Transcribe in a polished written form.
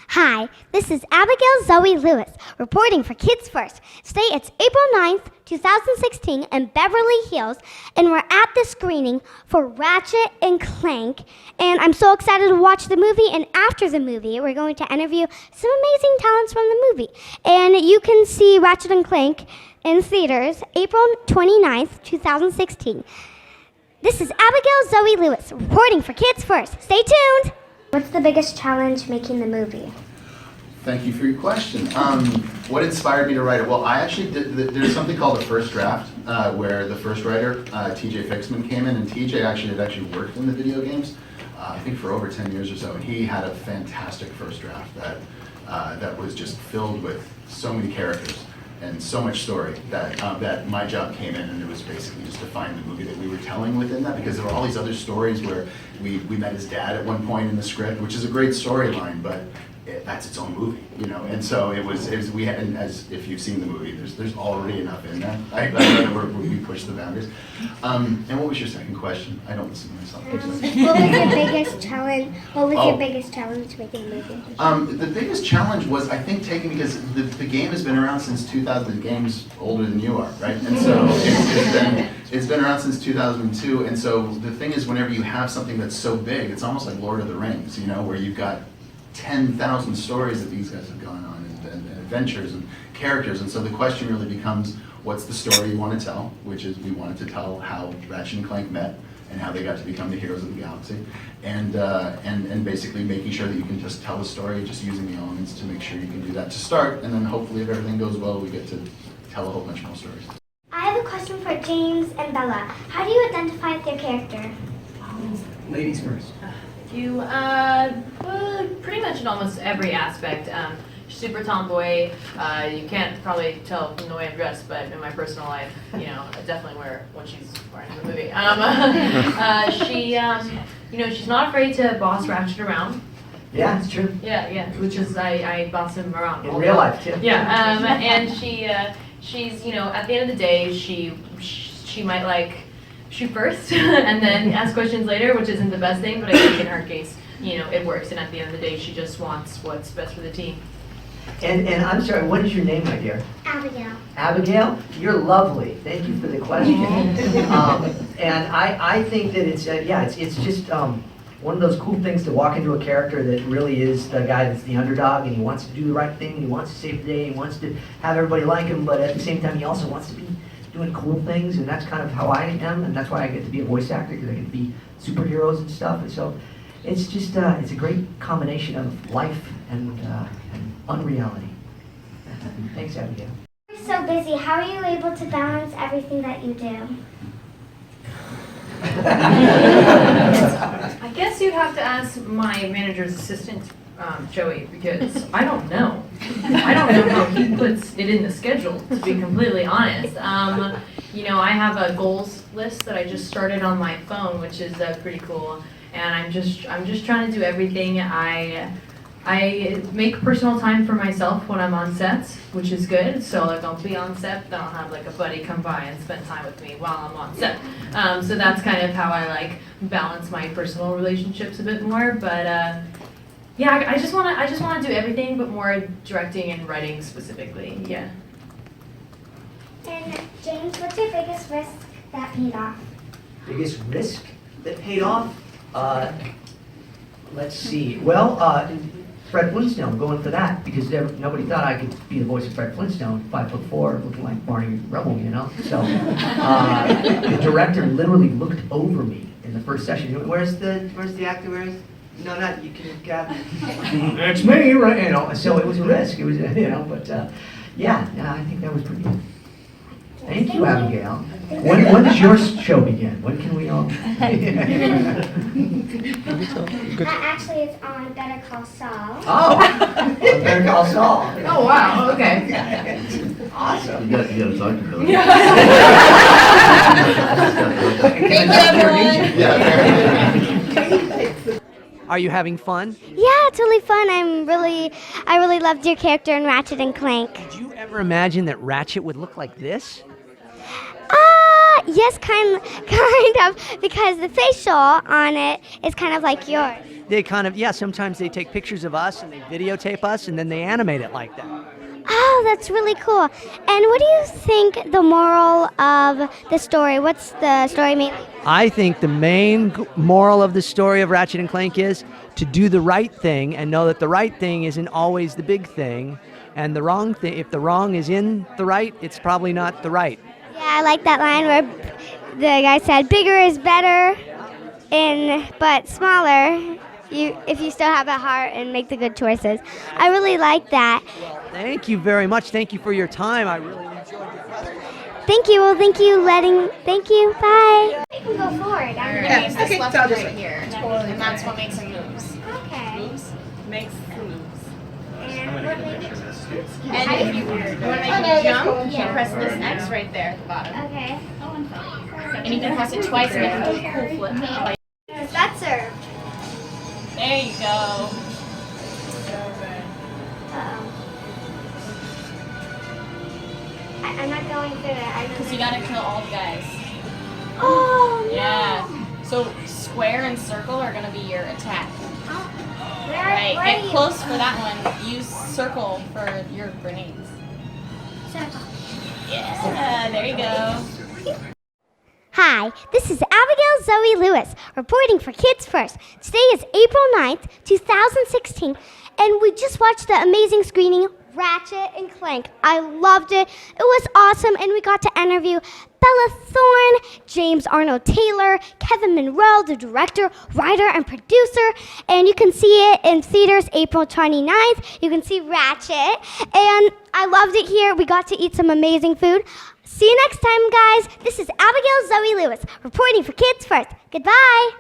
Hi, this is Abigail Zoe Lewis, reporting for Kids First. Today it's April 9th, 2016 in Beverly Hills, and we're at the screening for Ratchet and Clank, and I'm so excited to watch the movie, and after the movie, we're going to interview some amazing talents from the movie. And you can see Ratchet and Clank in theaters April 29th, 2016. This is Abigail Zoe Lewis, reporting for Kids First. Stay tuned! What's the biggest challenge making the movie? Thank you for your question. What inspired me to write it? Well, I actually did, there's something called the first draft, where the first writer, TJ Fixman, came in, and TJ had actually worked in the video games, I think for over 10 years or so, and he had a fantastic first draft that was just filled with so many characters and so much story that my job came in, and it was basically just to find the movie that we were telling within that, because there were all these other stories where we met his dad at one point in the script, which is a great storyline, but that's its own movie, you know. And so we had, and as if you've seen the movie, there's already enough in there. I where we push the boundaries. And what was your second question? I don't listen to myself. What was your biggest challenge? What was your biggest challenge making the movie? The biggest challenge was, I think, because the game has been around since 2000. The game's older than you are, right? And so it's been around since 2002. And so the thing is, whenever you have something that's so big, it's almost like Lord of the Rings, you know, where you've got 10,000 stories that these guys have gone on, and adventures and characters. And so the question really becomes, what's the story you want to tell? Which is, we wanted to tell how Ratchet and Clank met and how they got to become the heroes of the galaxy, and basically making sure that you can just tell a story just using the elements to make sure you can do that to start, and then hopefully if everything goes well, we get to tell a whole bunch more stories. I have a question for James and Bella. How do you identify with your character? Ladies first. You, pretty much in almost every aspect. Super tomboy. You can't probably tell from the way I'm dressed, but in my personal life, you know, I definitely wear what she's wearing in the movie. She's not afraid to boss Ratchet around. Yeah, it's true. Yeah. Which is, I boss him around. In real life, too. Yeah, and she's, you know, at the end of the day, she might like shoot first and then ask questions later, which isn't the best thing, but I think in her case, you know, it works, and at the end of the day, she just wants what's best for the team. And I'm sorry, what is your name, my dear? Abigail. Abigail, you're lovely. Thank you for the question. And I think that it's just one of those cool things to walk into a character that really is the guy that's the underdog, and he wants to do the right thing, and he wants to save the day, and he wants to have everybody like him, but at the same time, he also wants to be doing cool things, and that's kind of how I am, and that's why I get to be a voice actor, because I get to be superheroes and stuff. And so it's just it's a great combination of life and unreality. Thanks, Abigail. You're so busy. How are you able to balance everything that you do? I guess you'd have to ask my manager's assistant, Joey, because I don't know. I don't know how he puts it in the schedule, to be completely honest. You know, I have a goals list that I just started on my phone, which is pretty cool. And I'm just trying to do everything. I make personal time for myself when I'm on sets, which is good. So like I'll be on set, then I'll have like a buddy come by and spend time with me while I'm on set. So that's kind of how I like balance my personal relationships a bit more. But yeah, I just want to do everything, but more directing and writing specifically. Yeah. And James, what's your biggest risk that paid off? Biggest risk that paid off? Let's see. Well, Fred Flintstone, going for that, because nobody thought I could be the voice of Fred Flintstone, 5'4", looking like Barney Rubble, you know? So the director literally looked over me in the first session. Where's the actor? No, not you. It's me, right? You know. So it was a risk. It was, you know, but yeah, I think that was pretty good. Thank you, Abigail. When does your show begin? When can we all? Actually, it's on Better Call Saul. Oh, on Better Call Saul. Oh wow. Okay. Awesome. You gotta talk to her. Thank you, everyone. Are you having fun? Yeah, it's really fun. I really loved your character in Ratchet and Clank. Did you ever imagine that Ratchet would look like this? Yeah, Yes, kind of, because the facial on it is kind of like yours. They kind of, yeah, sometimes they take pictures of us and they videotape us and then they animate it like that. Oh, that's really cool. And what do you think the moral of the story? What's the story mean? I think the main moral of the story of Ratchet and Clank is to do the right thing and know that the right thing isn't always the big thing. And the wrong thing, if the wrong is in the right, it's probably not the right. Yeah, I like that line where the guy said, "Bigger is better, but smaller. If you still have a heart and make the good choices." I really like that. Thank you very much. Thank you for your time. I really enjoyed it. Thank you. Well, thank you. Bye. You can go forward. We're gonna use this left right here, and that's what makes him moves. Okay. Makes the moves. And what makes And if you want to make him jump, you press this X right there at the bottom. Okay. And you can press it twice and it can do a cool flip. That's serve. There you go. I'm not going through it. Because you gotta kill all the guys. Oh, no. Yeah. So square and circle are gonna be your attack. Where Right. are Get you? close for that one. Use circle for your grenades. Circle. Yeah. There you go. Hi, this is Abigail Zoe Lewis reporting for Kids First. Today is April 9th, 2016, and we just watched the amazing screening Ratchet and Clank. I loved it. It was awesome, and we got to interview Bella Thorne, James Arnold Taylor, Kevin Monroe, the director, writer, and producer. And you can see it in theaters April 29th. You can see Ratchet. And I loved it here. We got to eat some amazing food. See you next time, guys. This is Abigail Zoe Lewis reporting for Kids First. Goodbye.